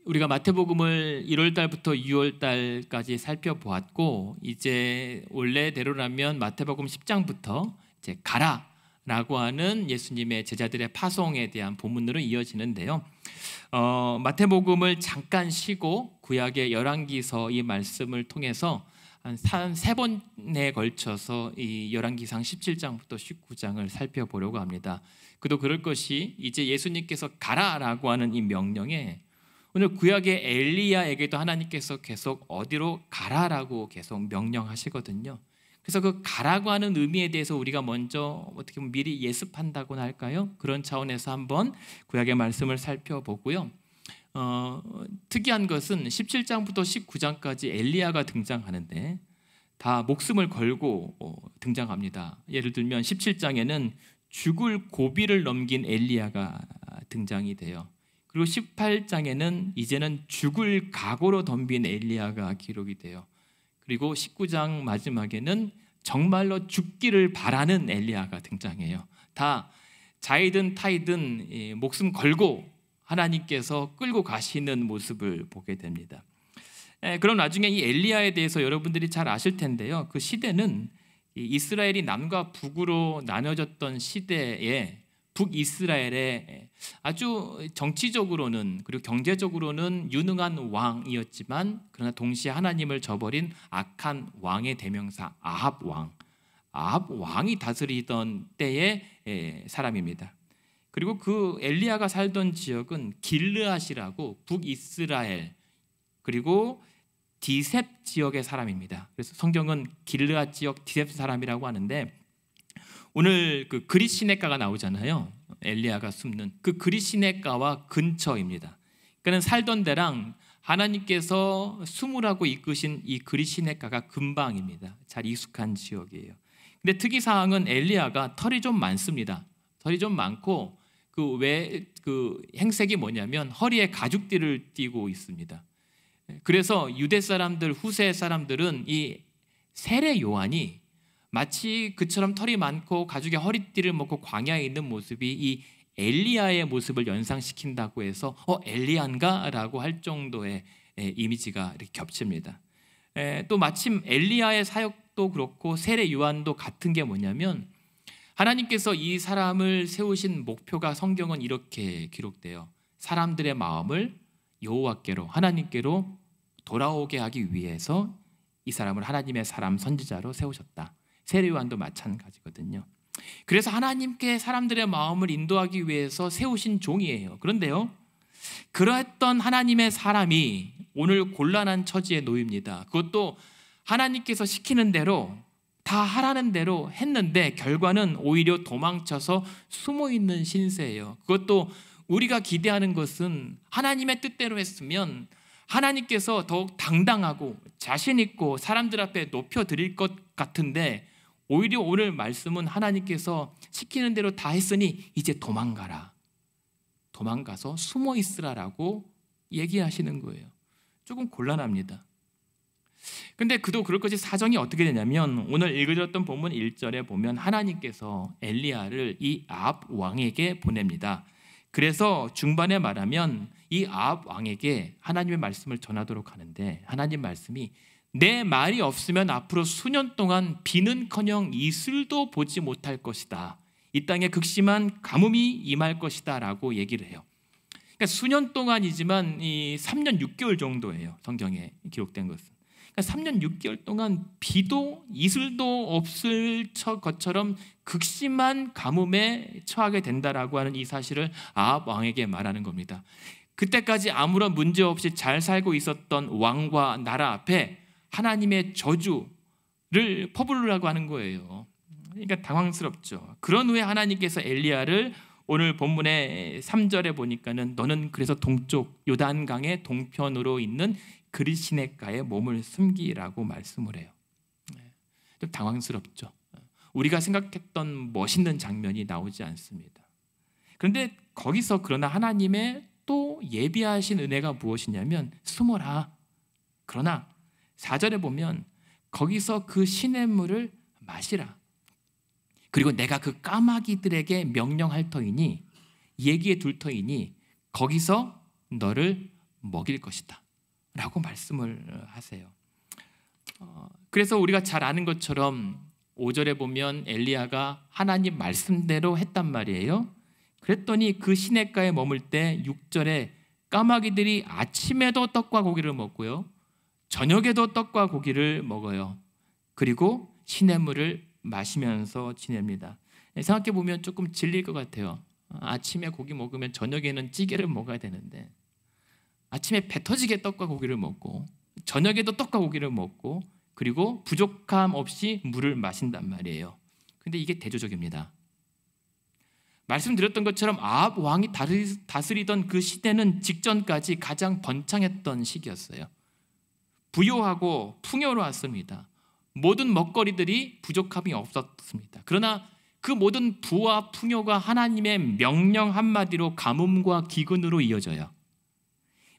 우리가 마태복음을 1월 달부터 6월 달까지 살펴보았고, 이제 원래대로라면 마태복음 10장부터 이제 가라라고 하는 예수님의 제자들의 파송에 대한 본문으로 이어지는데요. 마태복음을 잠깐 쉬고 구약의 열왕기서 이 말씀을 통해서 한 3번에 걸쳐서 이 열왕기상 17장부터 19장을 살펴보려고 합니다. 그도 그럴 것이, 이제 예수님께서 가라라고 하는 이 명령에 오늘 구약의 엘리야에게도 하나님께서 계속 어디로 가라라고 계속 명령하시거든요. 그래서 그 가라고 하는 의미에 대해서 우리가 먼저 어떻게 보면 미리 예습한다고나 할까요? 그런 차원에서 한번 구약의 말씀을 살펴보고요. 특이한 것은 17장부터 19장까지 엘리야가 등장하는데 다 목숨을 걸고 등장합니다. 예를 들면 17장에는 죽을 고비를 넘긴 엘리야가 등장이 돼요. 그리고 18장에는 이제는 죽을 각오로 덤빈 엘리야가 기록이 돼요. 그리고 19장 마지막에는 정말로 죽기를 바라는 엘리야가 등장해요. 다 자이든 타이든 목숨 걸고 하나님께서 끌고 가시는 모습을 보게 됩니다. 그럼 나중에 이 엘리야에 대해서 여러분들이 잘 아실 텐데요. 그 시대는 이스라엘이 남과 북으로 나눠졌던 시대에 북이스라엘의 아주 정치적으로는 그리고 경제적으로는 유능한 왕이었지만, 그러나 동시에 하나님을 저버린 악한 왕의 대명사 아합 왕이 다스리던 때의 사람입니다. 그리고 그 엘리야가 살던 지역은 길르앗이라고 북이스라엘 그리고 디셉 지역의 사람입니다. 그래서 성경은 길르앗 지역 디셉 사람이라고 하는데, 오늘 그 그릿시네가가 나오잖아요. 엘리야가 숨는 그 그릿시네가와 근처입니다. 그러니까 살던 데랑 하나님께서 숨으라고 이끄신 이 그릿시네가가 근방입니다. 잘 익숙한 지역이에요. 근데 특이사항은 엘리야가 털이 좀 많습니다. 털이 좀 많고 그 행색이 뭐냐면 허리에 가죽띠를 띠고 있습니다. 그래서 유대 사람들, 후세 사람들은 이 세례 요한이 마치 그처럼 털이 많고 가죽에 허리띠를 먹고 광야에 있는 모습이 이 엘리야의 모습을 연상시킨다고 해서 엘리야인가? 라고 할 정도의 이미지가 이렇게 겹칩니다. 또 마침 엘리야의 사역도 그렇고 세례 요한도 같은 게 뭐냐면, 하나님께서 이 사람을 세우신 목표가 성경은 이렇게 기록돼요. 사람들의 마음을 여호와께로, 하나님께로 돌아오게 하기 위해서 이 사람을 하나님의 사람 선지자로 세우셨다. 세례 요한도 마찬가지거든요. 그래서 하나님께 사람들의 마음을 인도하기 위해서 세우신 종이에요. 그런데요, 그러했던 하나님의 사람이 오늘 곤란한 처지에 놓입니다. 그것도 하나님께서 시키는 대로 다 하라는 대로 했는데 결과는 오히려 도망쳐서 숨어있는 신세예요. 그것도 우리가 기대하는 것은 하나님의 뜻대로 했으면 하나님께서 더욱 당당하고 자신 있고 사람들 앞에 높여드릴 것 같은데, 오히려 오늘 말씀은 하나님께서 시키는 대로 다 했으니 이제 도망가라, 도망가서 숨어 있으라라고 얘기하시는 거예요. 조금 곤란합니다. 근데 그도 그럴 것이 사정이 어떻게 되냐면, 오늘 읽어드렸던 본문 1절에 보면 하나님께서 엘리야를 이 아합 왕에게 보냅니다. 그래서 중반에 말하면 이 아합 왕에게 하나님의 말씀을 전하도록 하는데, 하나님 말씀이 내 말이 없으면 앞으로 수년 동안 비는커녕 이슬도 보지 못할 것이다. 이 땅에 극심한 가뭄이 임할 것이다 라고 얘기를 해요. 그러니까 수년 동안이지만 이 3년 6개월 정도예요. 성경에 기록된 것은. 그러니까 3년 6개월 동안 비도 이슬도 없을 것처럼 극심한 가뭄에 처하게 된다라고 하는 이 사실을 아합 왕에게 말하는 겁니다. 그때까지 아무런 문제 없이 잘 살고 있었던 왕과 나라 앞에 하나님의 저주를 퍼부으라고 하는 거예요. 그러니까 당황스럽죠. 그런 후에 하나님께서 엘리야를 오늘 본문의 3절에 보니까는 너는 그래서 동쪽 요단강의 동편으로 있는 그릿시네가에 몸을 숨기라고 말씀을 해요. 좀 당황스럽죠. 우리가 생각했던 멋있는 장면이 나오지 않습니다. 그런데 거기서 그러나 하나님의 또 예비하신 은혜가 무엇이냐면 숨어라. 그러나 4절에 보면 거기서 그 시냇물을 마시라. 그리고 내가 그 까마귀들에게 명령할 터이니, 얘기해 둘 터이니 거기서 너를 먹일 것이다 라고 말씀을 하세요. 그래서 우리가 잘 아는 것처럼 5절에 보면 엘리야가 하나님 말씀대로 했단 말이에요. 그랬더니 그 시냇가에 머물 때 6절에 까마귀들이 아침에도 떡과 고기를 먹고요, 저녁에도 떡과 고기를 먹어요. 그리고 시냇물을 마시면서 지냅니다. 생각해 보면 조금 질릴 것 같아요. 아침에 고기 먹으면 저녁에는 찌개를 먹어야 되는데, 아침에 배 터지게 떡과 고기를 먹고 저녁에도 떡과 고기를 먹고 그리고 부족함 없이 물을 마신단 말이에요. 근데 이게 대조적입니다. 말씀드렸던 것처럼 아합 왕이 다스리던 그 시대는 직전까지 가장 번창했던 시기였어요. 부요하고 풍요로웠습니다. 모든 먹거리들이 부족함이 없었습니다. 그러나 그 모든 부와 풍요가 하나님의 명령 한마디로 가뭄과 기근으로 이어져요.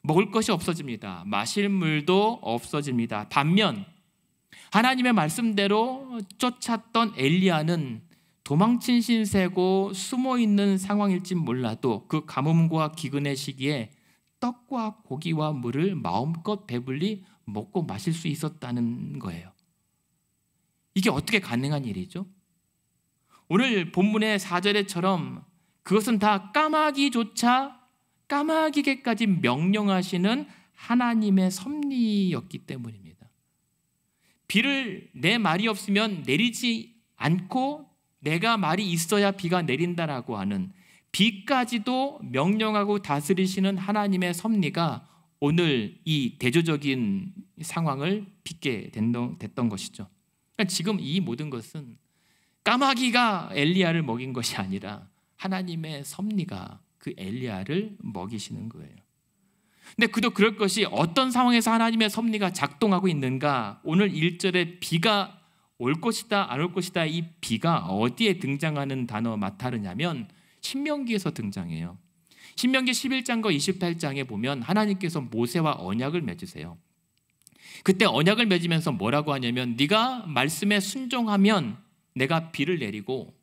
먹을 것이 없어집니다. 마실 물도 없어집니다. 반면 하나님의 말씀대로 쫓았던 엘리야는 도망친 신세고 숨어있는 상황일진 몰라도 그 가뭄과 기근의 시기에 떡과 고기와 물을 마음껏 배불리 먹고 마실 수 있었다는 거예요. 이게 어떻게 가능한 일이죠? 오늘 본문의 4절에처럼 그것은 다 까마귀게까지 명령하시는 하나님의 섭리였기 때문입니다. 비를 내 말이 없으면 내리지 않고 내가 말이 있어야 비가 내린다라고 하는, 비까지도 명령하고 다스리시는 하나님의 섭리가 오늘 이 대조적인 상황을 빚게 됐던 것이죠. 그러니까 지금 이 모든 것은 까마귀가 엘리야를 먹인 것이 아니라 하나님의 섭리가 그 엘리야를 먹이시는 거예요. 근데 그도 그럴 것이 어떤 상황에서 하나님의 섭리가 작동하고 있는가? 오늘 1절에 비가 올 것이다 안 올 것이다, 이 비가 어디에 등장하는 단어 마타르냐면 신명기에서 등장해요. 신명기 11장과 28장에 보면 하나님께서 모세와 언약을 맺으세요. 그때 언약을 맺으면서 뭐라고 하냐면 네가 말씀에 순종하면 내가 비를 내리고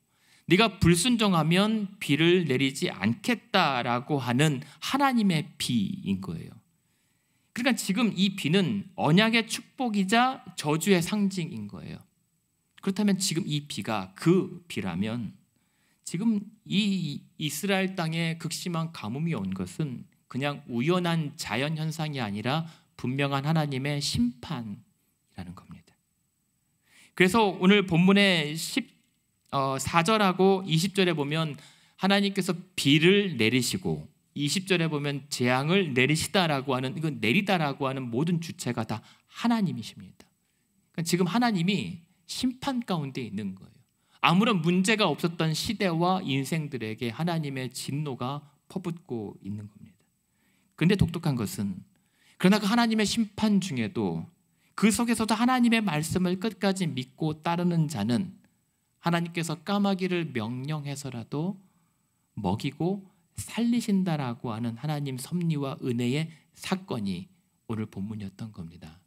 네가 불순종하면 비를 내리지 않겠다라고 하는 하나님의 비인 거예요. 그러니까 지금 이 비는 언약의 축복이자 저주의 상징인 거예요. 그렇다면 지금 이 비가 그 비라면 지금 이 이스라엘 땅에 극심한 가뭄이 온 것은 그냥 우연한 자연 현상이 아니라 분명한 하나님의 심판이라는 겁니다. 그래서 오늘 본문의 14절하고 20절에 보면 하나님께서 비를 내리시고 20절에 보면 재앙을 내리시다라고 하는, 이건 내리다라고 하는 모든 주체가 다 하나님이십니다. 그러니까 지금 하나님이 심판 가운데 있는 거예요. 아무런 문제가 없었던 시대와 인생들에게 하나님의 진노가 퍼붓고 있는 겁니다. 그런데 독특한 것은 그러나 그 하나님의 심판 중에도 그 속에서도 하나님의 말씀을 끝까지 믿고 따르는 자는 하나님께서 까마귀를 명령해서라도 먹이고 살리신다라고 하는 하나님 섭리와 은혜의 사건이 오늘 본문이었던 겁니다.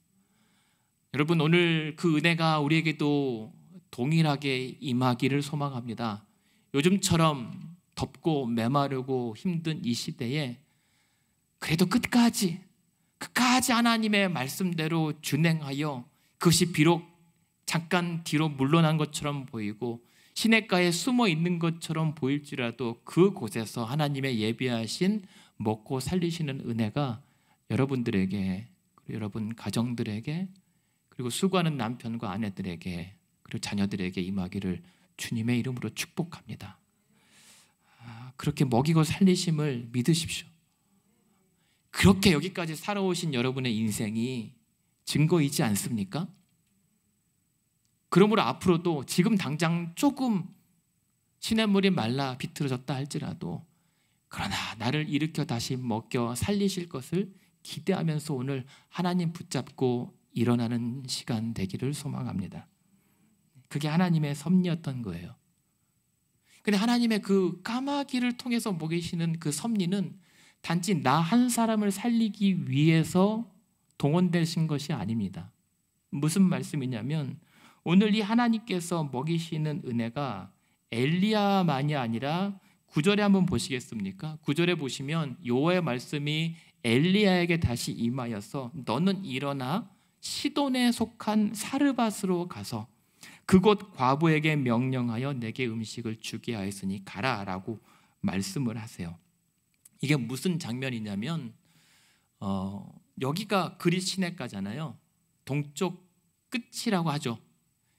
여러분, 오늘 그 은혜가 우리에게도 동일하게 임하기를 소망합니다. 요즘처럼 덥고 메마르고 힘든 이 시대에 그래도 끝까지 하나님의 말씀대로 준행하여 그것이 비록 잠깐 뒤로 물러난 것처럼 보이고 시냇가에 숨어 있는 것처럼 보일지라도 그곳에서 하나님의 예비하신 먹고 살리시는 은혜가 여러분들에게, 그리고 여러분 가정들에게, 그리고 수고하는 남편과 아내들에게, 그리고 자녀들에게 임하기를 주님의 이름으로 축복합니다. 그렇게 먹이고 살리심을 믿으십시오. 그렇게 여기까지 살아오신 여러분의 인생이 증거이지 않습니까? 그러므로 앞으로도 지금 당장 조금 시냇물이 말라 비틀어졌다 할지라도 그러나 나를 일으켜 다시 먹여 살리실 것을 기대하면서 오늘 하나님 붙잡고 일어나는 시간 되기를 소망합니다. 그게 하나님의 섭리였던 거예요. 근데 하나님의 그 까마귀를 통해서 먹이시는 그 섭리는 단지 나 한 사람을 살리기 위해서 동원되신 것이 아닙니다. 무슨 말씀이냐면 오늘 이 하나님께서 먹이시는 은혜가 엘리야만이 아니라 9절에 한번 보시겠습니까? 9절에 보시면 여호와의 말씀이 엘리야에게 다시 임하여서 너는 일어나 시돈에 속한 사르밧으로 가서 그곳 과부에게 명령하여 내게 음식을 주게 하였으니 가라라고 말씀을 하세요. 이게 무슨 장면이냐면 여기가 그릿 시내가잖아요. 동쪽 끝이라고 하죠.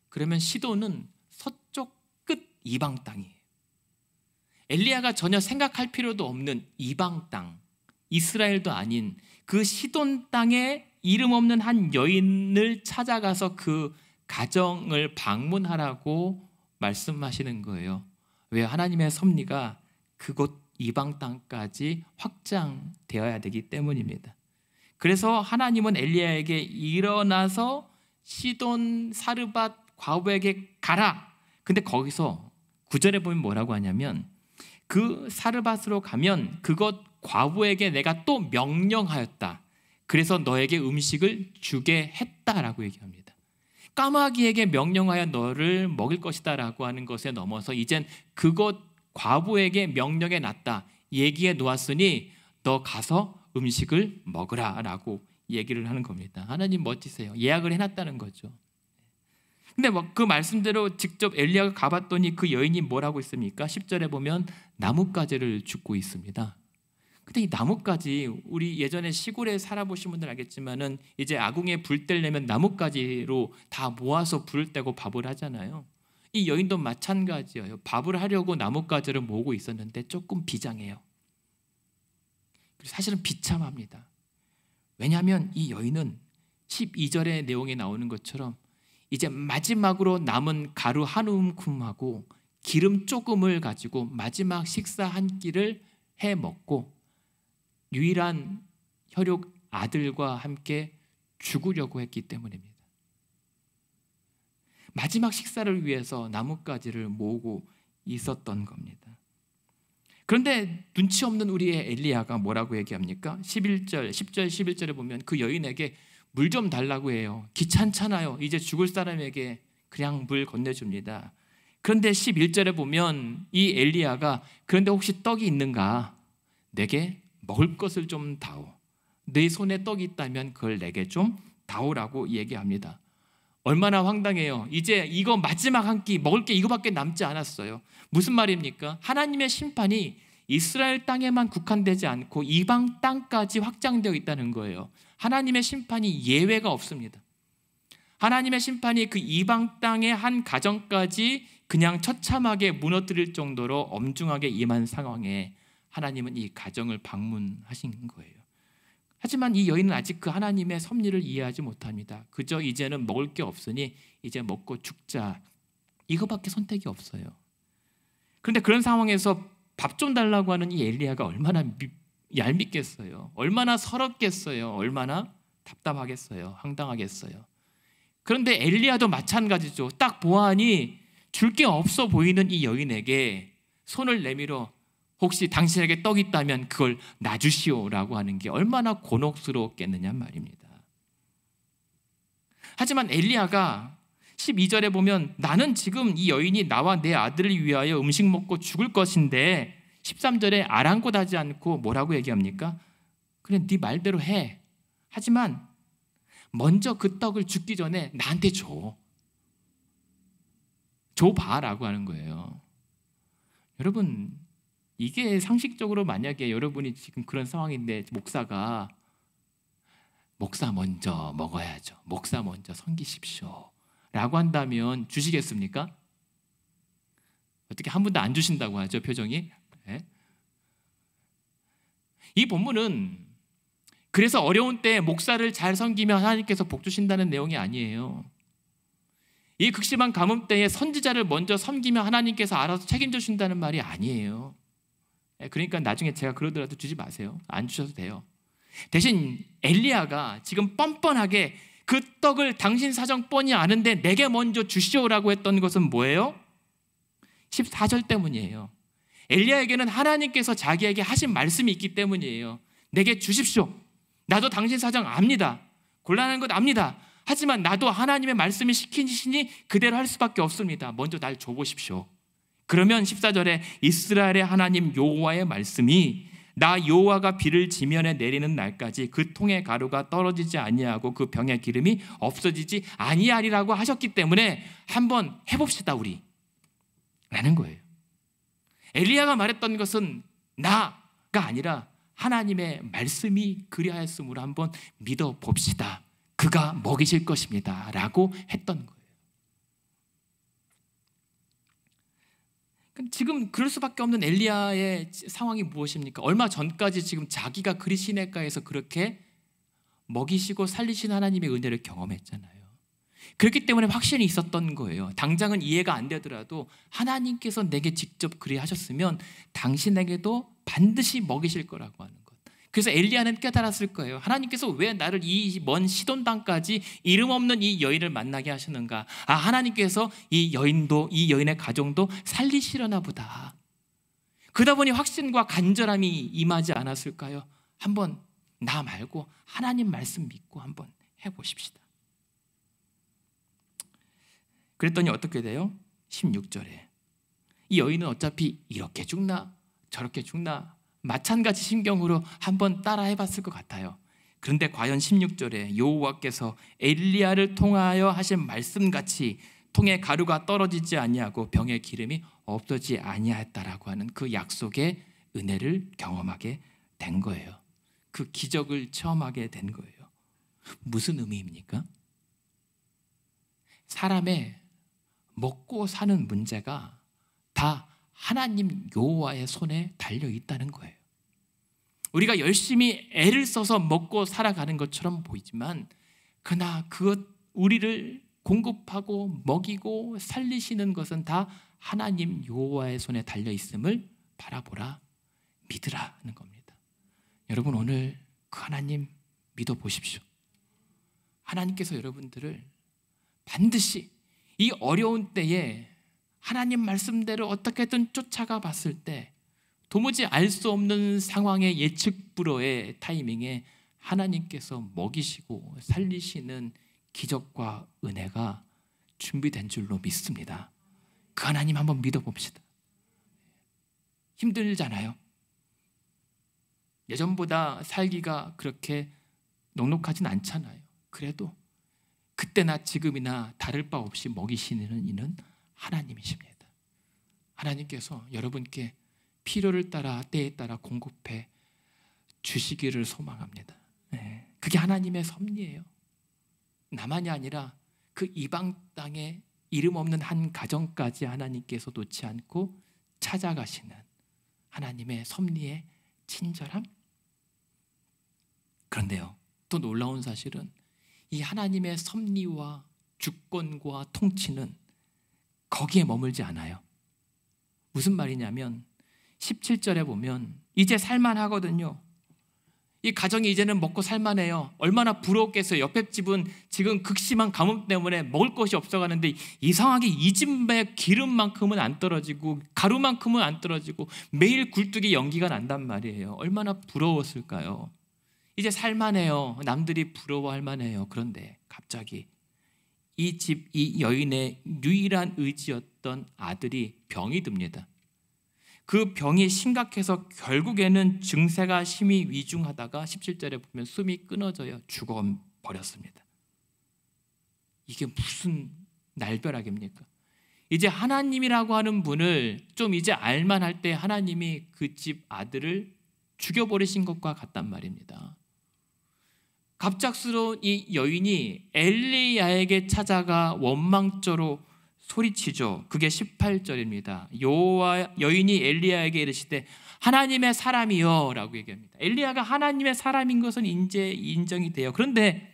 그러면 시돈은 서쪽 끝 이방 땅이에요. 엘리야가 전혀 생각할 필요도 없는 이방 땅, 이스라엘도 아닌 그 시돈 땅에 이름 없는 한 여인을 찾아가서 그 가정을 방문하라고 말씀하시는 거예요. 왜? 하나님의 섭리가 그곳 이방 땅까지 확장되어야 되기 때문입니다. 그래서 하나님은 엘리야에게 일어나서 시돈 사르밧 과부에게 가라. 근데 거기서 9절에 보면 뭐라고 하냐면 그 사르밧으로 가면 그것 과부에게 내가 또 명령하였다. 그래서 너에게 음식을 주게 했다라고 얘기합니다. 까마귀에게 명령하여 너를 먹일 것이다 라고 하는 것에 넘어서 이젠 그것 과부에게 명령해 놨다. 얘기해 놓았으니 너 가서 음식을 먹으라 라고 얘기를 하는 겁니다. 하나님 멋지세요. 예약을 해놨다는 거죠. 근데 그 말씀대로 직접 엘리야가 가봤더니 그 여인이 뭐라고 있습니까? 10절에 보면 나뭇가지를 줍고 있습니다. 근데 이 나뭇가지, 우리 예전에 시골에 살아보신 분들 알겠지만은 이제 아궁이에 불 떼려면 나뭇가지로 다 모아서 불을 떼고 밥을 하잖아요. 이 여인도 마찬가지예요. 밥을 하려고 나뭇가지를 모으고 있었는데 조금 비장해요. 사실은 비참합니다. 왜냐하면 이 여인은 12절의 내용에 나오는 것처럼 이제 마지막으로 남은 가루 한 움큼하고 기름 조금을 가지고 마지막 식사 한 끼를 해 먹고 유일한 혈육 아들과 함께 죽으려고 했기 때문입니다. 마지막 식사를 위해서 나뭇가지를 모으고 있었던 겁니다. 그런데 눈치 없는 우리의 엘리야가 뭐라고 얘기합니까? 10절 11절에 보면 그 여인에게 물 좀 달라고 해요. 귀찮잖아요. 이제 죽을 사람에게 그냥 물 건네줍니다. 그런데 11절에 보면 이 엘리야가 그런데 혹시 떡이 있는가? 내게 먹을 것을 좀 다오. 네 손에 떡이 있다면 그걸 내게 좀 다오라고 얘기합니다. 얼마나 황당해요. 이제 이거 마지막 한 끼 먹을 게 이거밖에 남지 않았어요. 무슨 말입니까? 하나님의 심판이 이스라엘 땅에만 국한되지 않고 이방 땅까지 확장되어 있다는 거예요. 하나님의 심판이 예외가 없습니다. 하나님의 심판이 그 이방 땅의 한 가정까지 그냥 처참하게 무너뜨릴 정도로 엄중하게 임한 상황에 하나님은 이 가정을 방문하신 거예요. 하지만 이 여인은 아직 그 하나님의 섭리를 이해하지 못합니다. 그저 이제는 먹을 게 없으니 이제 먹고 죽자, 이거밖에 선택이 없어요. 그런데 그런 상황에서 밥 좀 달라고 하는 이 엘리야가 얼마나 얄밉겠어요. 얼마나 서럽겠어요. 얼마나 답답하겠어요. 황당하겠어요. 그런데 엘리야도 마찬가지죠. 딱 보아하니 줄 게 없어 보이는 이 여인에게 손을 내밀어 혹시 당신에게 떡이 있다면 그걸 놔주시오라고 하는 게 얼마나 곤혹스러웠겠느냐 말입니다. 하지만 엘리야가 12절에 보면 나는 지금 이 여인이 나와 내 아들을 위하여 음식 먹고 죽을 것인데 13절에 아랑곳하지 않고 뭐라고 얘기합니까? 그래, 네 말대로 해. 하지만 먼저 그 떡을 죽기 전에 나한테 줘봐라고 하는 거예요. 여러분, 이게 상식적으로 만약에 여러분이 지금 그런 상황인데 목사가 목사 먼저 먹어야죠. 목사 먼저 섬기십시오 라고 한다면 주시겠습니까? 어떻게 한 분도 안 주신다고 하죠, 표정이? 네. 이 본문은 그래서 어려운 때 목사를 잘 섬기면 하나님께서 복 주신다는 내용이 아니에요. 이 극심한 가뭄 때에 선지자를 먼저 섬기면 하나님께서 알아서 책임져 주신다는 말이 아니에요. 그러니까 나중에 제가 그러더라도 주지 마세요. 안 주셔도 돼요. 대신 엘리야가 지금 뻔뻔하게 그 떡을 당신 사정 뻔히 아는데 내게 먼저 주시오라고 했던 것은 뭐예요? 14절 때문이에요. 엘리야에게는 하나님께서 자기에게 하신 말씀이 있기 때문이에요. 내게 주십시오. 나도 당신 사정 압니다. 곤란한 것 압니다. 하지만 나도 하나님의 말씀이 시키시니 그대로 할 수밖에 없습니다. 먼저 날 줘보십시오. 그러면 14절에 이스라엘의 하나님 여호와의 말씀이 나 여호와가 비를 지면에 내리는 날까지 그 통의 가루가 떨어지지 아니하고 그 병의 기름이 없어지지 아니하리라고 하셨기 때문에 한번 해봅시다 우리 라는 거예요. 엘리야가 말했던 것은 나가 아니라 하나님의 말씀이 그리하였으므로 한번 믿어봅시다. 그가 먹이실 것입니다 라고 했던 거예요. 지금 그럴 수밖에 없는 엘리야의 상황이 무엇입니까? 얼마 전까지 지금 자기가 그리 시냇가에서 그렇게 먹이시고 살리신 하나님의 은혜를 경험했잖아요. 그렇기 때문에 확신이 있었던 거예요. 당장은 이해가 안 되더라도 하나님께서 내게 직접 그리 하셨으면 당신에게도 반드시 먹이실 거라고 하는 것. 그래서 엘리야는 깨달았을 거예요. 하나님께서 왜 나를 이 먼 시돈 땅까지 이름 없는 이 여인을 만나게 하시는가? 하나님께서 이 여인의 가정도 살리시려나 보다. 그러다 보니 확신과 간절함이 임하지 않았을까요? 한번 나 말고 하나님 말씀 믿고 한번 해보십시다. 그랬더니 어떻게 돼요? 16절에 이 여인은 어차피 이렇게 죽나 저렇게 죽나 마찬가지 심경으로 한번 따라 해봤을 것 같아요. 그런데 과연 16절에 여호와께서 엘리야를 통하여 하신 말씀같이 통에 가루가 떨어지지 아니하고 병의 기름이 없어지지 아니하였다라고 하는 그 약속의 은혜를 경험하게 된 거예요. 그 기적을 체험하게 된 거예요. 무슨 의미입니까? 사람의 먹고 사는 문제가 다 하나님 여호와의 손에 달려 있다는 거예요. 우리가 열심히 애를 써서 먹고 살아가는 것처럼 보이지만 그러나 그것 우리를 공급하고 먹이고 살리시는 것은 다 하나님 여호와의 손에 달려 있음을 바라보라, 믿으라 하는 겁니다. 여러분 오늘 그 하나님 믿어 보십시오. 하나님께서 여러분들을 반드시 이 어려운 때에 하나님 말씀대로 어떻게든 쫓아가 봤을 때 도무지 알 수 없는 상황의 예측 불허의 타이밍에 하나님께서 먹이시고 살리시는 기적과 은혜가 준비된 줄로 믿습니다. 그 하나님 한번 믿어봅시다. 힘들잖아요. 예전보다 살기가 그렇게 넉넉하진 않잖아요. 그래도 그때나 지금이나 다를 바 없이 먹이시는 이는 하나님이십니다. 하나님께서 여러분께 필요를 따라 때에 따라 공급해 주시기를 소망합니다. 그게 하나님의 섭리예요. 나만이 아니라 그 이방 땅에 이름 없는 한 가정까지 하나님께서 놓지 않고 찾아가시는 하나님의 섭리의 친절함. 그런데요, 또 놀라운 사실은 이 하나님의 섭리와 주권과 통치는 거기에 머물지 않아요. 무슨 말이냐면 17절에 보면 이제 살만하거든요. 이 가정이 이제는 먹고 살만해요. 얼마나 부러웠겠어요. 옆에 집은 지금 극심한 가뭄 때문에 먹을 것이 없어가는데 이상하게 이 집에 기름만큼은 안 떨어지고 가루만큼은 안 떨어지고 매일 굴뚝에 연기가 난단 말이에요. 얼마나 부러웠을까요? 이제 살만해요. 남들이 부러워할 만해요. 그런데 갑자기 이 집, 이 여인의 유일한 의지였던 아들이 병이 듭니다. 그 병이 심각해서 결국에는 증세가 심히 위중하다가 17절에 보면 숨이 끊어져요. 죽어버렸습니다. 이게 무슨 날벼락입니까? 이제 하나님이라고 하는 분을 좀 이제 알만할 때 하나님이 그 집 아들을 죽여버리신 것과 같단 말입니다. 갑작스러운 이 여인이 엘리야에게 찾아가 원망조로 소리치죠. 그게 18절입니다. 여인이 엘리야에게 이르시되 하나님의 사람이여 라고 얘기합니다. 엘리야가 하나님의 사람인 것은 이제 인정이 돼요. 그런데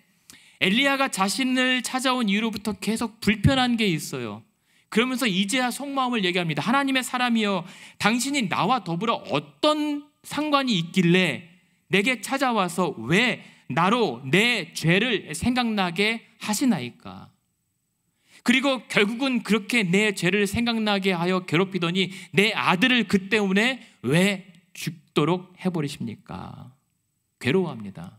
엘리야가 자신을 찾아온 이후로부터 계속 불편한 게 있어요. 그러면서 이제야 속마음을 얘기합니다. 하나님의 사람이여, 당신이 나와 더불어 어떤 상관이 있길래 내게 찾아와서 왜 나로 내 죄를 생각나게 하시나이까? 그리고 결국은 그렇게 내 죄를 생각나게 하여 괴롭히더니 내 아들을 그 때문에 왜 죽도록 해버리십니까? 괴로워합니다.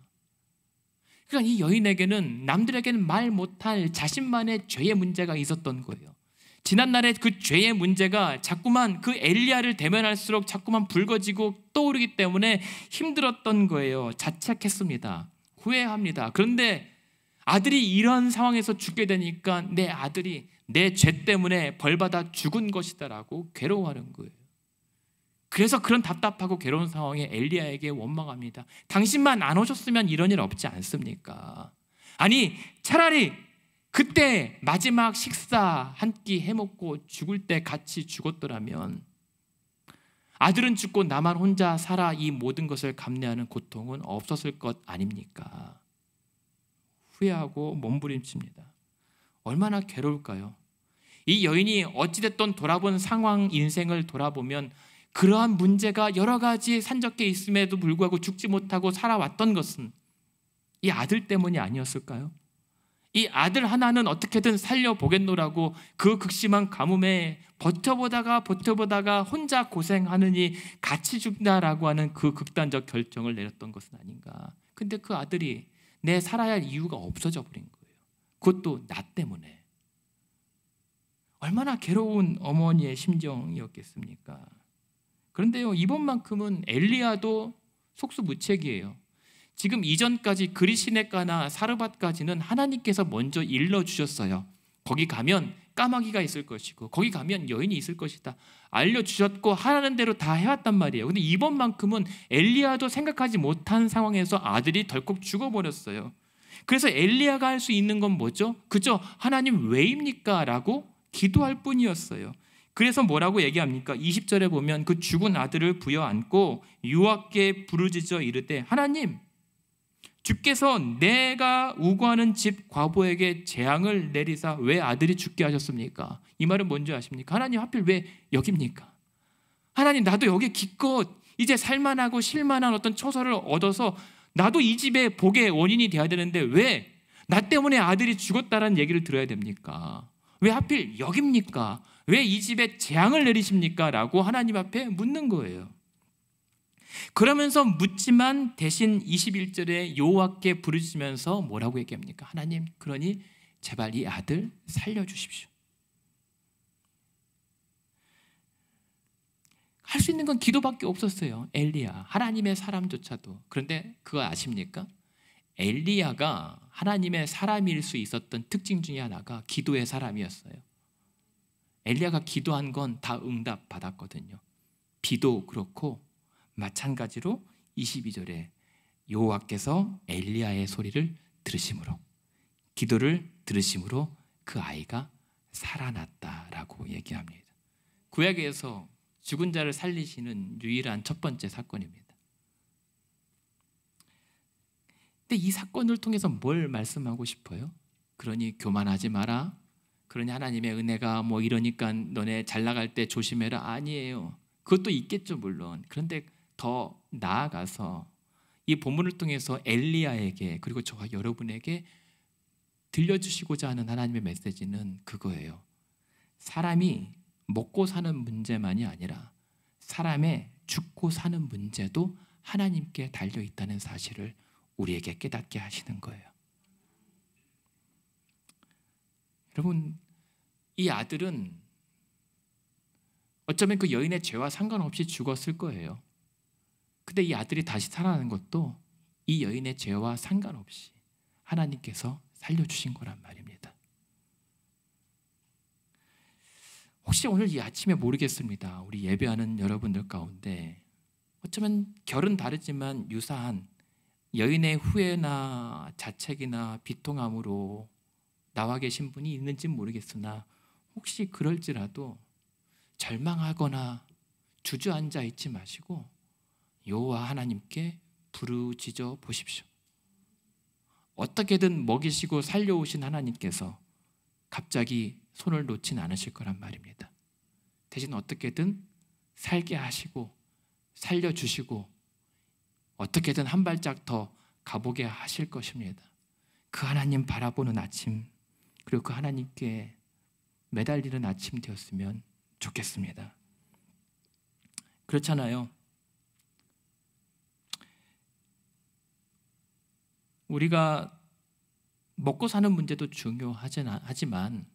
그러니까 이 여인에게는 남들에게는 말 못할 자신만의 죄의 문제가 있었던 거예요. 지난날에 그 죄의 문제가 자꾸만 그 엘리야를 대면할수록 자꾸만 붉어지고 떠오르기 때문에 힘들었던 거예요. 자책했습니다. 후회합니다. 그런데 아들이 이런 상황에서 죽게 되니까 내 아들이 내 죄 때문에 벌받아 죽은 것이다라고 괴로워하는 거예요. 그래서 그런 답답하고 괴로운 상황에 엘리야에게 원망합니다. 당신만 안 오셨으면 이런 일 없지 않습니까? 아니 차라리 그때 마지막 식사 한 끼 해먹고 죽을 때 같이 죽었더라면 아들은 죽고 나만 혼자 살아 이 모든 것을 감내하는 고통은 없었을 것 아닙니까? 후회하고 몸부림칩니다. 얼마나 괴로울까요? 이 여인이 어찌됐든 돌아본 상황, 인생을 돌아보면 그러한 문제가 여러 가지 산적해 있음에도 불구하고 죽지 못하고 살아왔던 것은 이 아들 때문이 아니었을까요? 이 아들 하나는 어떻게든 살려보겠노라고 그 극심한 가뭄에 버텨보다가 혼자 고생하느니 같이 죽다라고 하는 그 극단적 결정을 내렸던 것은 아닌가. 근데 그 아들이 내 살아야 할 이유가 없어져 버린 거예요. 그것도 나 때문에. 얼마나 괴로운 어머니의 심정이었겠습니까? 그런데요, 이번만큼은 엘리야도 속수무책이에요. 지금 이전까지 그리시네가나 사르밧까지는 하나님께서 먼저 일러주셨어요. 거기 가면 까마귀가 있을 것이고 거기 가면 여인이 있을 것이다 알려주셨고 하라는 대로 다 해왔단 말이에요. 근데 이번만큼은 엘리야도 생각하지 못한 상황에서 아들이 덜컥 죽어버렸어요. 그래서 엘리야가 할 수 있는 건 뭐죠? 그저 하나님 왜입니까? 라고 기도할 뿐이었어요. 그래서 뭐라고 얘기합니까? 20절에 보면 그 죽은 아들을 부여안고 여호와께 부르짖어 이르되 하나님 주께서 내가 우고하는 집 과부에게 재앙을 내리사 왜 아들이 죽게 하셨습니까? 이 말은 뭔지 아십니까? 하나님 하필 왜 여기입니까? 하나님 나도 여기 기껏 이제 살만하고 쉴만한 어떤 처소를 얻어서 나도 이 집의 복의 원인이 돼야 되는데 왜 나 때문에 아들이 죽었다라는 얘기를 들어야 됩니까? 왜 하필 여기입니까? 왜 이 집에 재앙을 내리십니까? 라고 하나님 앞에 묻는 거예요. 그러면서 묻지만 대신 21절에 여호와께 부르짖으면서 뭐라고 얘기합니까? 하나님 그러니 제발 이 아들 살려주십시오. 할 수 있는 건 기도밖에 없었어요. 엘리야 하나님의 사람조차도. 그런데 그거 아십니까? 엘리야가 하나님의 사람일 수 있었던 특징 중에 하나가 기도의 사람이었어요. 엘리야가 기도한 건 다 응답 받았거든요. 비도 그렇고 마찬가지로 22절에 여호와께서 엘리야의 소리를 들으심으로 기도를 들으심으로 그 아이가 살아났다라고 얘기합니다. 구약에서 죽은 자를 살리시는 유일한 첫 번째 사건입니다. 근데 이 사건을 통해서 뭘 말씀하고 싶어요? 그러니 교만하지 마라. 그러니 하나님의 은혜가 뭐 이러니까 너네 잘 나갈 때 조심해라. 아니에요. 그것도 있겠죠 물론. 그런데 더 나아가서 이 본문을 통해서 엘리야에게 그리고 저와 여러분에게 들려주시고자 하는 하나님의 메시지는 그거예요. 사람이 먹고 사는 문제만이 아니라 사람의 죽고 사는 문제도 하나님께 달려있다는 사실을 우리에게 깨닫게 하시는 거예요. 여러분 이 아들은 어쩌면 그 여인의 죄와 상관없이 죽었을 거예요. 근데 이 아들이 다시 살아나는 것도 이 여인의 죄와 상관없이 하나님께서 살려주신 거란 말입니다. 혹시 오늘 이 아침에 모르겠습니다. 우리 예배하는 여러분들 가운데 어쩌면 결은 다르지만 유사한 여인의 후회나 자책이나 비통함으로 나와 계신 분이 있는지 모르겠으나 혹시 그럴지라도 절망하거나 주저앉아 있지 마시고 여호와 하나님께 부르짖어 보십시오. 어떻게든 먹이시고 살려오신 하나님께서 갑자기 손을 놓진 않으실 거란 말입니다. 대신 어떻게든 살게 하시고 살려주시고 어떻게든 한 발짝 더 가보게 하실 것입니다. 그 하나님 바라보는 아침 그리고 그 하나님께 매달리는 아침 되었으면 좋겠습니다. 그렇잖아요. 우리가 먹고 사는 문제도 중요하지만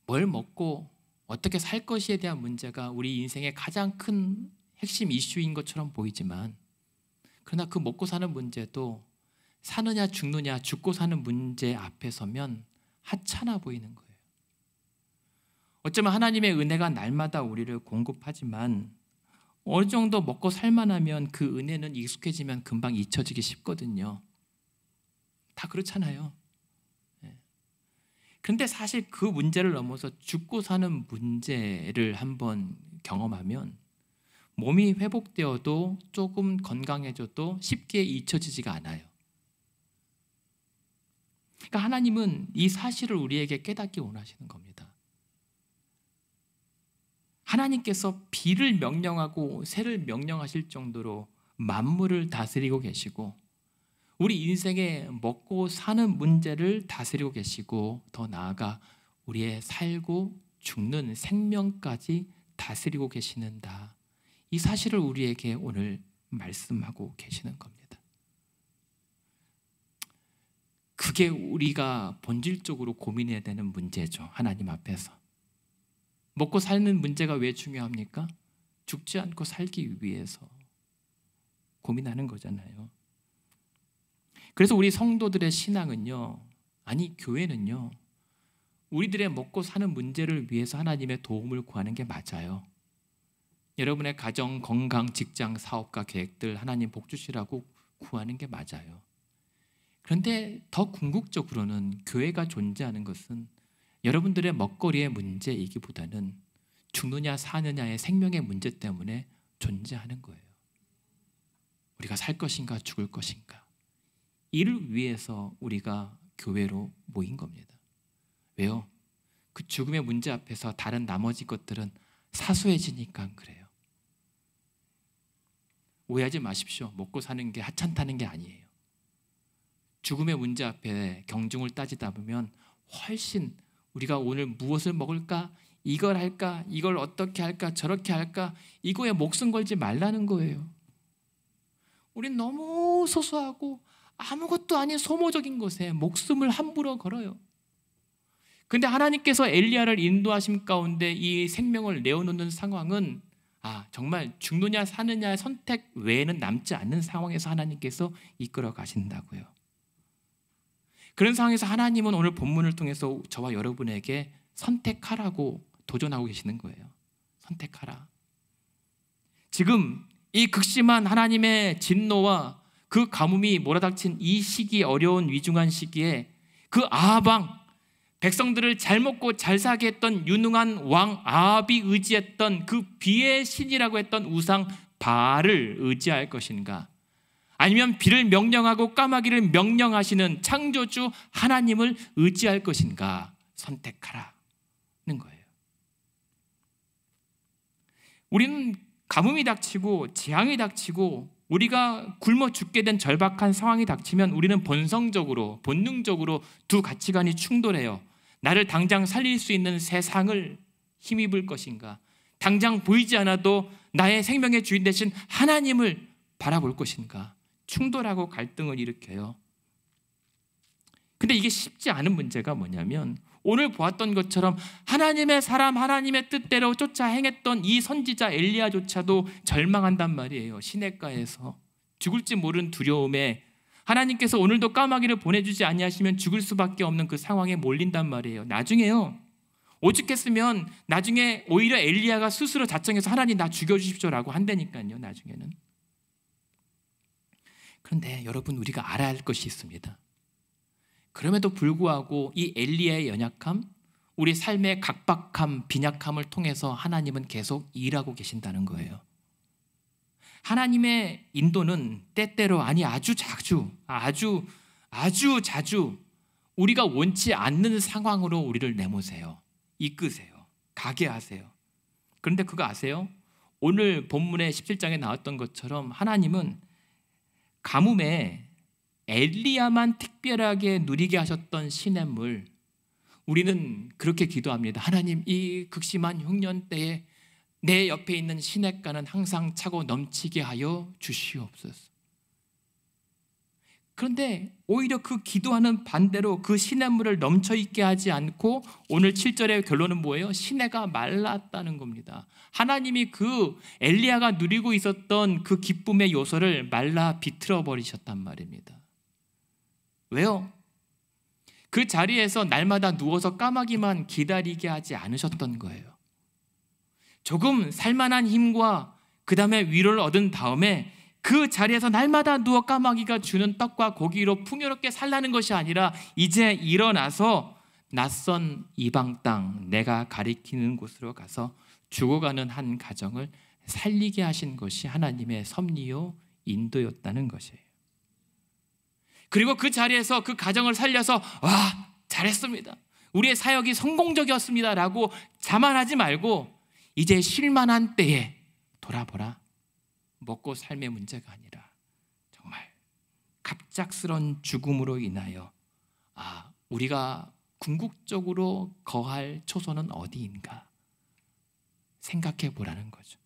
뭘 먹고 어떻게 살 것에 대한 문제가 우리 인생의 가장 큰 핵심 이슈인 것처럼 보이지만, 그러나 그 먹고 사는 문제도 사느냐 죽느냐, 죽고 사는 문제 앞에 서면 하찮아 보이는 거예요. 어쩌면 하나님의 은혜가 날마다 우리를 공급하지만 어느 정도 먹고 살만하면 그 은혜는 익숙해지면 금방 잊혀지기 쉽거든요. 다 그렇잖아요. 그런데 사실 그 문제를 넘어서 죽고 사는 문제를 한번 경험하면 몸이 회복되어도 조금 건강해져도 쉽게 잊혀지지가 않아요. 그러니까 하나님은 이 사실을 우리에게 깨닫기 원하시는 겁니다. 하나님께서 비를 명령하고 새를 명령하실 정도로 만물을 다스리고 계시고 우리 인생의 먹고 사는 문제를 다스리고 계시고 더 나아가 우리의 살고 죽는 생명까지 다스리고 계시는다. 이 사실을 우리에게 오늘 말씀하고 계시는 겁니다. 그게 우리가 본질적으로 고민해야 되는 문제죠. 하나님 앞에서. 먹고 사는 문제가 왜 중요합니까? 죽지 않고 살기 위해서 고민하는 거잖아요. 그래서 우리 성도들의 신앙은요, 아니 교회는요, 우리들의 먹고 사는 문제를 위해서 하나님의 도움을 구하는 게 맞아요. 여러분의 가정, 건강, 직장, 사업과 계획들 하나님 복 주시라고 구하는 게 맞아요. 그런데 더 궁극적으로는 교회가 존재하는 것은 여러분들의 먹거리의 문제이기보다는 죽느냐 사느냐의 생명의 문제 때문에 존재하는 거예요. 우리가 살 것인가 죽을 것인가, 이를 위해서 우리가 교회로 모인 겁니다. 왜요? 그 죽음의 문제 앞에서 다른 나머지 것들은 사소해지니까 그래요. 오해하지 마십시오. 먹고 사는 게 하찮다는 게 아니에요. 죽음의 문제 앞에 경중을 따지다 보면 훨씬 우리가 오늘 무엇을 먹을까? 이걸 할까? 이걸 어떻게 할까? 저렇게 할까? 이거에 목숨 걸지 말라는 거예요. 우린 너무 소소하고 아무것도 아닌 소모적인 것에 목숨을 함부로 걸어요. 그런데 하나님께서 엘리야를 인도하심 가운데 이 생명을 내어놓는 상황은 정말 죽느냐 사느냐의 선택 외에는 남지 않는 상황에서 하나님께서 이끌어 가신다고요. 그런 상황에서 하나님은 오늘 본문을 통해서 저와 여러분에게 선택하라고 도전하고 계시는 거예요. 선택하라. 지금 이 극심한 하나님의 진노와 그 가뭄이 몰아닥친 이 시기, 어려운 위중한 시기에 그 아합, 백성들을 잘 먹고 잘 사게 했던 유능한 왕 아합이 의지했던 그 비의 신이라고 했던 우상 바알을 의지할 것인가, 아니면 비를 명령하고 까마귀를 명령하시는 창조주 하나님을 의지할 것인가 선택하라는 거예요. 우리는 가뭄이 닥치고 재앙이 닥치고 우리가 굶어 죽게 된 절박한 상황이 닥치면 우리는 본능적으로 두 가치관이 충돌해요. 나를 당장 살릴 수 있는 세상을 힘입을 것인가, 당장 보이지 않아도 나의 생명의 주인 되신 하나님을 바라볼 것인가, 충돌하고 갈등을 일으켜요. 근데 이게 쉽지 않은 문제가 뭐냐면 오늘 보았던 것처럼 하나님의 사람, 하나님의 뜻대로 쫓아 행했던 이 선지자 엘리야조차도 절망한단 말이에요. 시냇가에서 죽을지 모르는 두려움에 하나님께서 오늘도 까마귀를 보내주지 아니하시면 죽을 수밖에 없는 그 상황에 몰린단 말이에요. 나중에요, 오죽했으면 나중에 오히려 엘리야가 스스로 자청해서 하나님 나 죽여주십시오라고 한다니까요. 나중에는. 그런데 여러분, 우리가 알아야 할 것이 있습니다. 그럼에도 불구하고 이 엘리야의 연약함, 우리 삶의 각박함, 빈약함을 통해서 하나님은 계속 일하고 계신다는 거예요. 하나님의 인도는 때때로, 아니 아주 자주 우리가 원치 않는 상황으로 우리를 내모세요. 이끄세요. 가게 하세요. 그런데 그거 아세요? 오늘 본문의 17장에 나왔던 것처럼 하나님은 가뭄에 엘리야만 특별하게 누리게 하셨던 시냇물, 우리는 그렇게 기도합니다. 하나님, 이 극심한 흉년 때에 내 옆에 있는 시냇가는 항상 차고 넘치게 하여 주시옵소서. 그런데 오히려 그 기도하는 반대로 그 시냇물을 넘쳐있게 하지 않고 오늘 7절의 결론은 뭐예요? 시내가 말랐다는 겁니다. 하나님이 그 엘리야가 누리고 있었던 그 기쁨의 요소를 말라 비틀어 버리셨단 말입니다. 왜요? 그 자리에서 날마다 누워서 까마귀만 기다리게 하지 않으셨던 거예요. 조금 살만한 힘과 그 다음에 위로를 얻은 다음에 그 자리에서 날마다 누워 까마귀가 주는 떡과 고기로 풍요롭게 살라는 것이 아니라 이제 일어나서 낯선 이방 땅, 내가 가리키는 곳으로 가서 죽어가는 한 가정을 살리게 하신 것이 하나님의 섭리요 인도였다는 것이에요. 그리고 그 자리에서 그 가정을 살려서 와, 잘했습니다, 우리의 사역이 성공적이었습니다 라고 자만하지 말고 이제 쉴만한 때에 돌아보라. 먹고 삶의 문제가 아니라 정말 갑작스런 죽음으로 인하여 우리가 궁극적으로 거할 초소는 어디인가 생각해 보라는 거죠.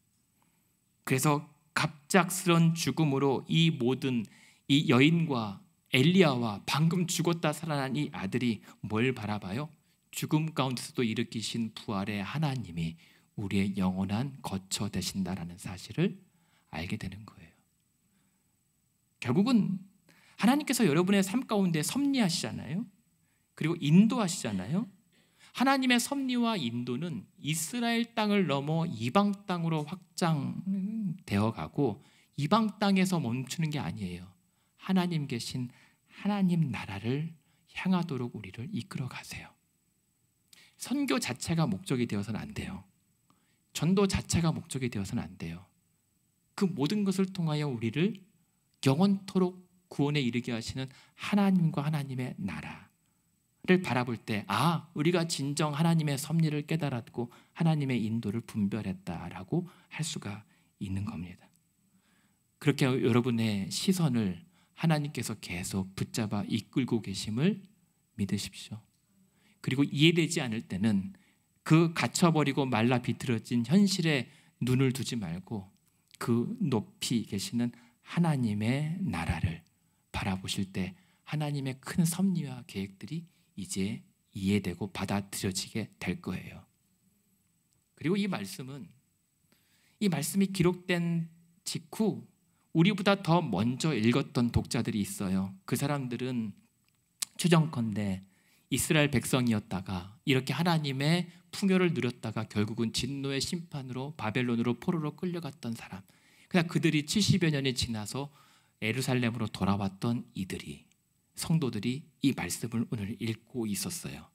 그래서 갑작스런 죽음으로 이 모든 이 여인과 엘리야와 방금 죽었다 살아난 이 아들이 뭘 바라봐요? 죽음 가운데서도 일으키신 부활의 하나님이 우리의 영원한 거처 되신다라는 사실을 알게 되는 거예요. 결국은 하나님께서 여러분의 삶 가운데 섭리하시잖아요. 그리고 인도하시잖아요. 하나님의 섭리와 인도는 이스라엘 땅을 넘어 이방 땅으로 확장되어 가고 이방 땅에서 멈추는 게 아니에요. 하나님 계신 하나님 나라를 향하도록 우리를 이끌어 가세요. 선교 자체가 목적이 되어서는 안 돼요. 전도 자체가 목적이 되어서는 안 돼요. 그 모든 것을 통하여 우리를 영원토록 구원에 이르게 하시는 하나님과 하나님의 나라를 바라볼 때 우리가 진정 하나님의 섭리를 깨달았고 하나님의 인도를 분별했다라고 할 수가 있는 겁니다. 그렇게 여러분의 시선을 하나님께서 계속 붙잡아 이끌고 계심을 믿으십시오. 그리고 이해되지 않을 때는 그 갇혀버리고 말라 비틀어진 현실에 눈을 두지 말고 그 높이 계시는 하나님의 나라를 바라보실 때 하나님의 큰 섭리와 계획들이 이제 이해되고 받아들여지게 될 거예요. 그리고 이 말씀이 기록된 직후 우리보다 더 먼저 읽었던 독자들이 있어요. 그 사람들은 추정컨대 이스라엘 백성이었다가 이렇게 하나님의 풍요를 누렸다가 결국은 진노의 심판으로 바벨론으로 포로로 끌려갔던 사람, 그냥 그들이 70여 년이 지나서 예루살렘으로 돌아왔던 성도들이 이 말씀을 오늘 읽고 있었어요.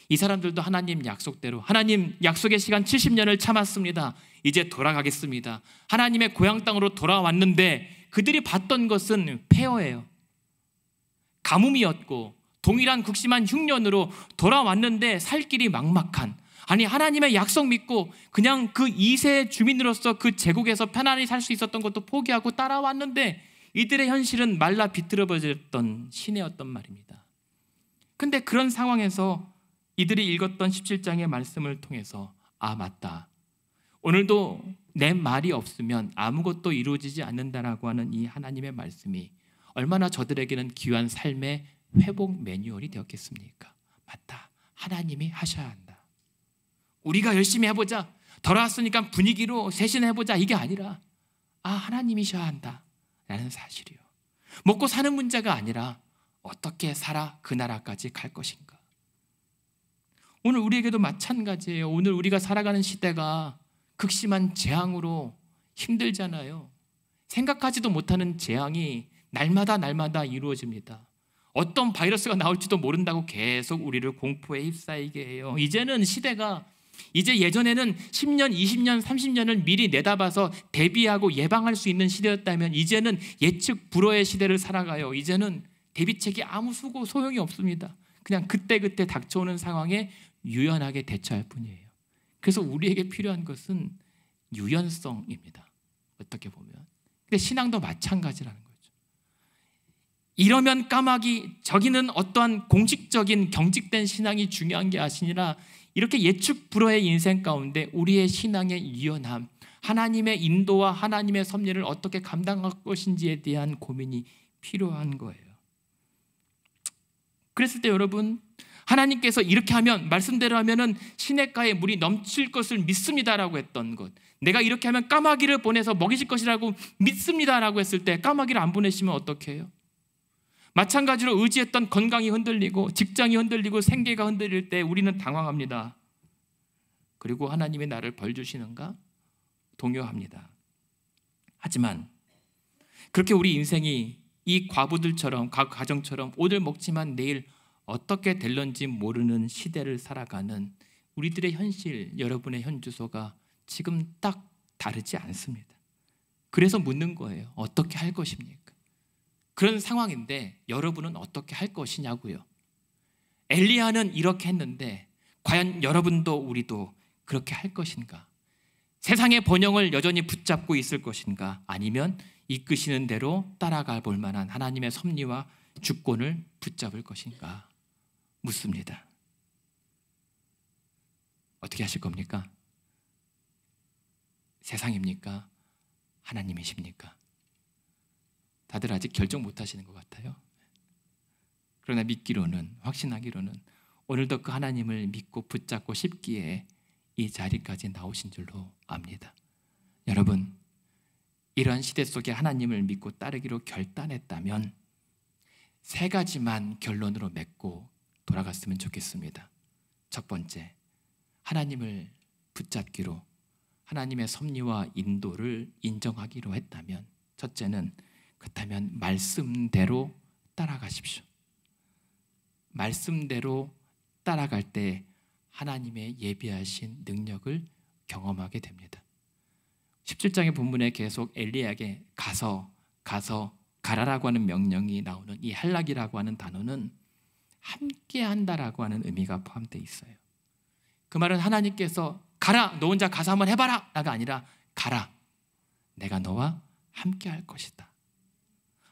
이 사람들도 하나님 약속대로 하나님 약속의 시간 70년을 참았습니다. 이제 돌아가겠습니다. 하나님의 고향 땅으로 돌아왔는데 그들이 봤던 것은 폐허예요. 가뭄이었고 동일한 극심한 흉년으로 돌아왔는데 살 길이 막막한, 하나님의 약속 믿고 그냥 그 2세 주민으로서 그 제국에서 편안히 살 수 있었던 것도 포기하고 따라왔는데 이들의 현실은 말라 비틀어버렸던 시내였던 말입니다. 근데 그런 상황에서 이들이 읽었던 17장의 말씀을 통해서 맞다, 오늘도 내 말이 없으면 아무것도 이루어지지 않는다라고 하는 이 하나님의 말씀이 얼마나 저들에게는 귀한 삶의 회복 매뉴얼이 되었겠습니까? 맞다, 하나님이 하셔야 한다. 우리가 열심히 해보자, 돌아왔으니까 분위기로 쇄신해보자, 이게 아니라 하나님이셔야 한다 라는 사실이요. 먹고 사는 문제가 아니라 어떻게 살아 그 나라까지 갈 것인가. 오늘 우리에게도 마찬가지예요. 오늘 우리가 살아가는 시대가 극심한 재앙으로 힘들잖아요. 생각하지도 못하는 재앙이 날마다 이루어집니다. 어떤 바이러스가 나올지도 모른다고 계속 우리를 공포에 휩싸이게 해요. 이제는 시대가 예전에는 10년, 20년, 30년을 미리 내다봐서 대비하고 예방할 수 있는 시대였다면 이제는 예측 불허의 시대를 살아가요. 이제는 대비책이 아무 소용이 없습니다. 그냥 그때그때 닥쳐오는 상황에 유연하게 대처할 뿐이에요. 그래서 우리에게 필요한 것은 유연성입니다. 어떻게 보면. 근데 신앙도 마찬가지라는 거죠. 이러면 까마귀, 저기는 어떠한 공식적인 경직된 신앙이 중요한 게 아니라 이렇게 예측 불허의 인생 가운데 우리의 신앙의 유연함, 하나님의 인도와 하나님의 섭리를 어떻게 감당할 것인지에 대한 고민이 필요한 거예요. 그랬을 때 여러분, 하나님께서 이렇게 하면, 말씀대로 하면은 시냇가에 물이 넘칠 것을 믿습니다라고 했던 것, 내가 이렇게 하면 까마귀를 보내서 먹이실 것이라고 믿습니다라고 했을 때 까마귀를 안 보내시면 어떻게 해요? 마찬가지로 의지했던 건강이 흔들리고 직장이 흔들리고 생계가 흔들릴 때 우리는 당황합니다. 그리고 하나님이 나를 벌 주시는가? 동요합니다. 하지만 그렇게 우리 인생이 이 과부들처럼, 가정처럼 오늘 먹지만 내일 어떻게 될런지 모르는 시대를 살아가는 우리들의 현실, 여러분의 현주소가 지금 딱 다르지 않습니다. 그래서 묻는 거예요. 어떻게 할 것입니까? 그런 상황인데 여러분은 어떻게 할 것이냐고요. 엘리야는 이렇게 했는데 과연 여러분도 우리도 그렇게 할 것인가? 세상의 번영을 여전히 붙잡고 있을 것인가? 아니면 이끄시는 대로 따라가 볼 만한 하나님의 섭리와 주권을 붙잡을 것인가? 묻습니다. 어떻게 하실 겁니까? 세상입니까? 하나님이십니까? 다들 아직 결정 못 하시는 것 같아요. 그러나 믿기로는, 확신하기로는 오늘도 그 하나님을 믿고 붙잡고 싶기에 이 자리까지 나오신 줄로 압니다. 여러분, 이러한 시대 속에 하나님을 믿고 따르기로 결단했다면 세 가지만 결론으로 맺고 돌아갔으면 좋겠습니다. 첫 번째, 하나님을 붙잡기로, 하나님의 섭리와 인도를 인정하기로 했다면, 첫째는 그렇다면 말씀대로 따라가십시오. 말씀대로 따라갈 때 하나님의 예비하신 능력을 경험하게 됩니다. 17장의 본문에 계속 엘리야에게 가서 가라라고 하는 명령이 나오는 이 할락이라고 하는 단어는 함께 한다라고 하는 의미가 포함되어 있어요. 그 말은 하나님께서 가라, 너 혼자 가서 한번 해봐라 라가 아니라 가라, 내가 너와 함께 할 것이다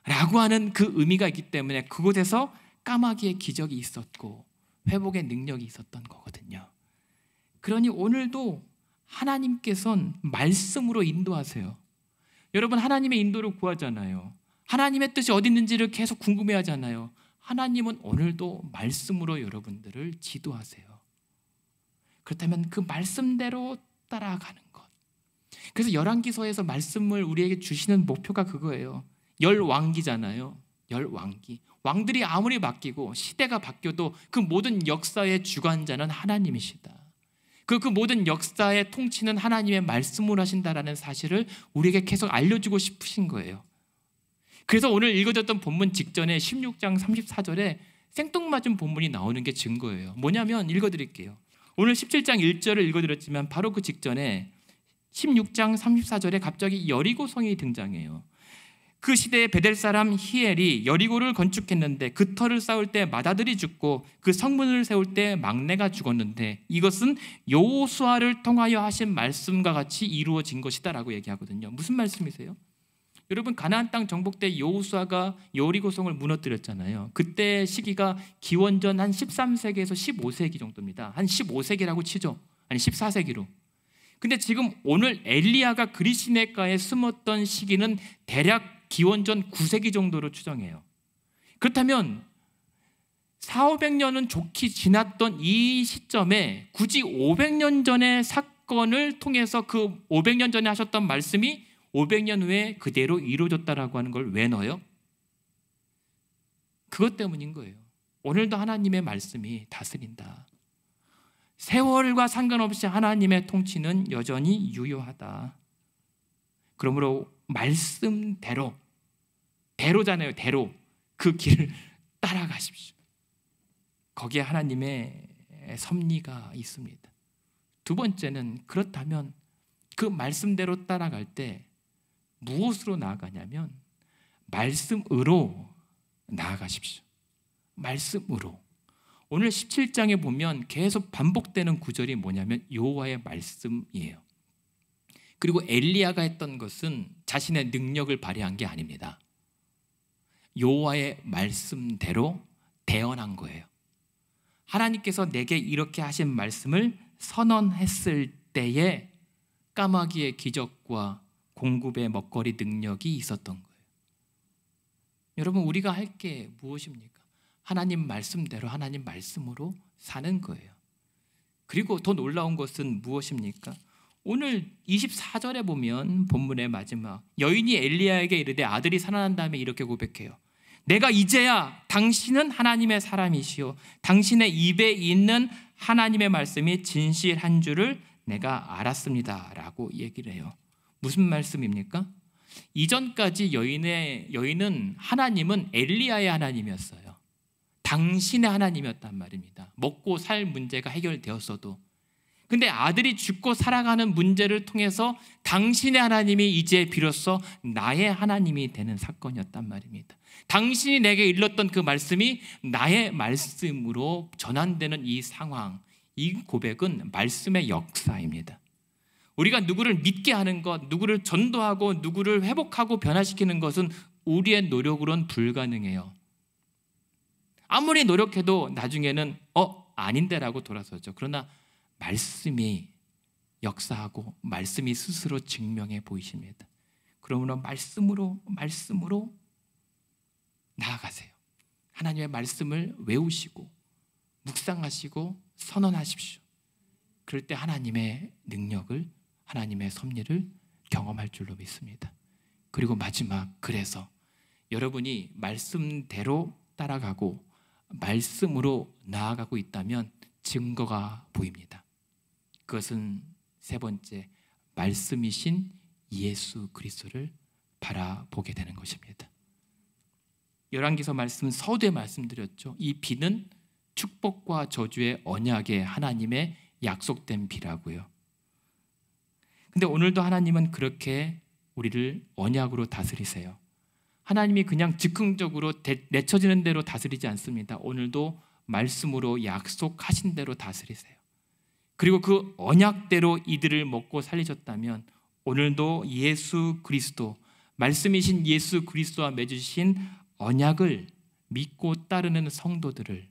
라고 하는 그 의미가 있기 때문에 그곳에서 까마귀의 기적이 있었고 회복의 능력이 있었던 거거든요. 그러니 오늘도 하나님께서는 말씀으로 인도하세요. 여러분, 하나님의 인도를 구하잖아요. 하나님의 뜻이 어디 있는지를 계속 궁금해하잖아요. 하나님은 오늘도 말씀으로 여러분들을 지도하세요. 그렇다면 그 말씀대로 따라가는 것. 그래서 열왕기서에서 말씀을 우리에게 주시는 목표가 그거예요. 열왕기잖아요. 열왕기. 왕들이 아무리 바뀌고 시대가 바뀌어도 그 모든 역사의 주관자는 하나님이시다. 그 모든 역사의 통치는 하나님의 말씀으로 하신다라는 사실을 우리에게 계속 알려주고 싶으신 거예요. 그래서 오늘 읽어졌던 본문 직전에 16장 34절에 생뚱맞은 본문이 나오는 게 증거예요. 뭐냐면 읽어드릴게요. 오늘 17장 1절을 읽어드렸지만 바로 그 직전에 16장 34절에 갑자기 여리고성이 등장해요. 그 시대에 베델 사람 히엘이 여리고를 건축했는데 그 터를 쌓을 때 맏아들이 죽고 그 성문을 세울 때 막내가 죽었는데 이것은 여호수아를 통하여 하신 말씀과 같이 이루어진 것이다 라고 얘기하거든요. 무슨 말씀이세요? 여러분, 가나안 땅 정복 때 여호수아가 여리고성을 무너뜨렸잖아요. 그때 시기가 기원전 한 13세기에서 15세기 정도입니다. 한 15세기라고 치죠. 아니 14세기로. 근데 지금 오늘 엘리야가 그리시네가에 숨었던 시기는 대략 기원전 9세기 정도로 추정해요. 그렇다면 400~500년은 좋게 지났던 이 시점에 굳이 500년 전의 사건을 통해서 그 500년 전에 하셨던 말씀이 500년 후에 그대로 이루어졌다라고 하는 걸 왜 넣어요? 그것 때문인 거예요. 오늘도 하나님의 말씀이 다스린다. 세월과 상관없이 하나님의 통치는 여전히 유효하다. 그러므로 말씀대로, 대로잖아요. 대로. 그 길을 따라가십시오. 거기에 하나님의 섭리가 있습니다. 두 번째는 그렇다면 그 말씀대로 따라갈 때 무엇으로 나아가냐면 말씀으로 나아가십시오. 말씀으로. 오늘 17장에 보면 계속 반복되는 구절이 뭐냐면 여호와의 말씀이에요. 그리고 엘리야가 했던 것은 자신의 능력을 발휘한 게 아닙니다. 여호와의 말씀대로 대언한 거예요. 하나님께서 내게 이렇게 하신 말씀을 선언했을 때에 까마귀의 기적과 공급의 먹거리 능력이 있었던 거예요. 여러분, 우리가 할 게 무엇입니까? 하나님 말씀대로 하나님 말씀으로 사는 거예요. 그리고 더 놀라운 것은 무엇입니까? 오늘 24절에 보면 본문의 마지막, 여인이 엘리야에게 이르되 아들이 살아난 다음에 이렇게 고백해요. 내가 이제야 당신은 하나님의 사람이시오, 당신의 입에 있는 하나님의 말씀이 진실한 줄을 내가 알았습니다 라고 얘기를 해요. 무슨 말씀입니까? 이전까지 여인은 하나님은 엘리야의 하나님이었어요. 당신의 하나님이었단 말입니다. 먹고 살 문제가 해결되었어도. 근데 아들이 죽고 살아가는 문제를 통해서 당신의 하나님이 이제 비로소 나의 하나님이 되는 사건이었단 말입니다. 당신이 내게 일렀던 그 말씀이 나의 말씀으로 전환되는 이 상황, 이 고백은 말씀의 역사입니다. 우리가 누구를 믿게 하는 것, 누구를 전도하고 누구를 회복하고 변화시키는 것은 우리의 노력으로는 불가능해요. 아무리 노력해도 나중에는 아닌데라고 돌아서죠. 그러나 말씀이 역사하고 말씀이 스스로 증명해 보이십니다. 그러므로 말씀으로 나아가세요. 하나님의 말씀을 외우시고 묵상하시고 선언하십시오. 그럴 때 하나님의 능력을, 하나님의 섭리를 경험할 줄로 믿습니다. 그리고 마지막, 그래서 여러분이 말씀대로 따라가고 말씀으로 나아가고 있다면 증거가 보입니다. 그것은 세 번째, 말씀이신 예수 그리스도를 바라보게 되는 것입니다. 열왕기서 말씀, 서두에 말씀드렸죠. 이 비는 축복과 저주의 언약의 하나님의 약속된 비라고요. 근데 오늘도 하나님은 그렇게 우리를 언약으로 다스리세요. 하나님이 그냥 즉흥적으로 내쳐지는 대로 다스리지 않습니다. 오늘도 말씀으로 약속하신 대로 다스리세요. 그리고 그 언약대로 이들을 먹고 살리셨다면 오늘도 예수 그리스도, 말씀이신 예수 그리스도와 맺으신 언약을 믿고 따르는 성도들을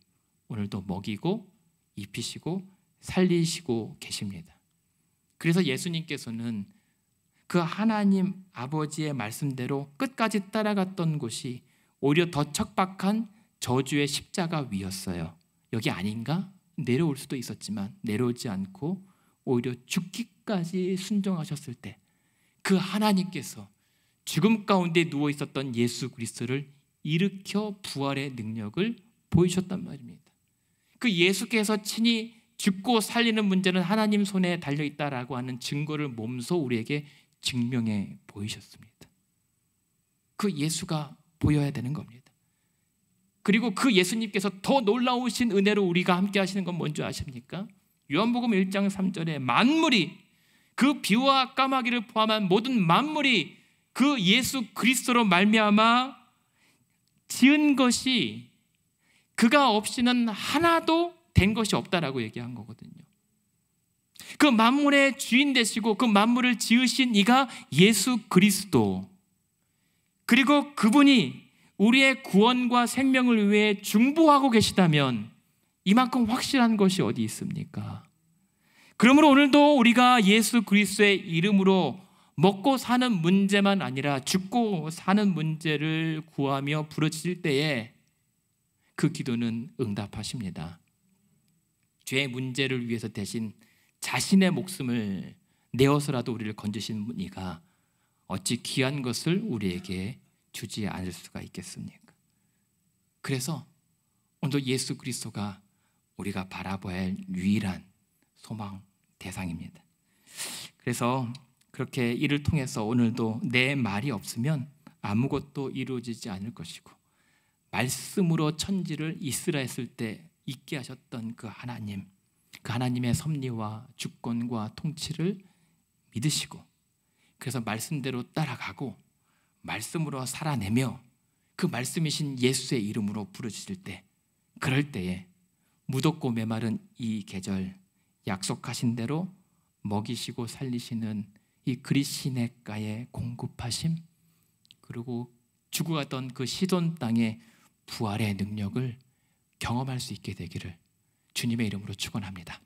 오늘도 먹이고 입히시고 살리시고 계십니다. 그래서 예수님께서는 그 하나님 아버지의 말씀대로 끝까지 따라갔던 곳이 오히려 더 척박한 저주의 십자가 위였어요. 여기 아닌가? 내려올 수도 있었지만 내려오지 않고 오히려 죽기까지 순종하셨을 때 그 하나님께서 죽음 가운데 누워 있었던 예수 그리스도를 일으켜 부활의 능력을 보이셨단 말입니다. 그 예수께서 친히 죽고 살리는 문제는 하나님 손에 달려있다라고 하는 증거를 몸소 우리에게 증명해 보이셨습니다. 그 예수가 보여야 되는 겁니다. 그리고 그 예수님께서 더 놀라우신 은혜로 우리가 함께 하시는 건 뭔지 아십니까? 요한복음 1장 3절에 만물이, 그 비와 까마귀를 포함한 모든 만물이 그 예수 그리스도로 말미암아 지은 것이 그가 없이는 하나도 된 것이 없다라고 얘기한 거거든요. 그 만물의 주인 되시고 그 만물을 지으신 이가 예수 그리스도, 그리고 그분이 우리의 구원과 생명을 위해 중보하고 계시다면 이만큼 확실한 것이 어디 있습니까? 그러므로 오늘도 우리가 예수 그리스도의 이름으로 먹고 사는 문제만 아니라 죽고 사는 문제를 구하며 부르짖을 때에 그 기도는 응답하십니다. 죄의 문제를 위해서 대신 자신의 목숨을 내어서라도 우리를 건지신 이가 어찌 귀한 것을 우리에게 주지 않을 수가 있겠습니까? 그래서 오늘도 예수 그리스도가 우리가 바라봐야 할 유일한 소망 대상입니다. 그래서 그렇게 이를 통해서 오늘도 내 말이 없으면 아무것도 이루어지지 않을 것이고, 말씀으로 천지를 이스라했을 때 있게 하셨던 그 하나님, 그 하나님의 섭리와 주권과 통치를 믿으시고, 그래서 말씀대로 따라가고 말씀으로 살아내며 그 말씀이신 예수의 이름으로 부르짖을 때, 그럴 때에 무덥고 메마른 이 계절 약속하신 대로 먹이시고 살리시는 이 그리시네가의 공급하심, 그리고 죽어가던 그 시돈 땅의 부활의 능력을 경험할 수 있게 되기를 주님의 이름으로 축원합니다.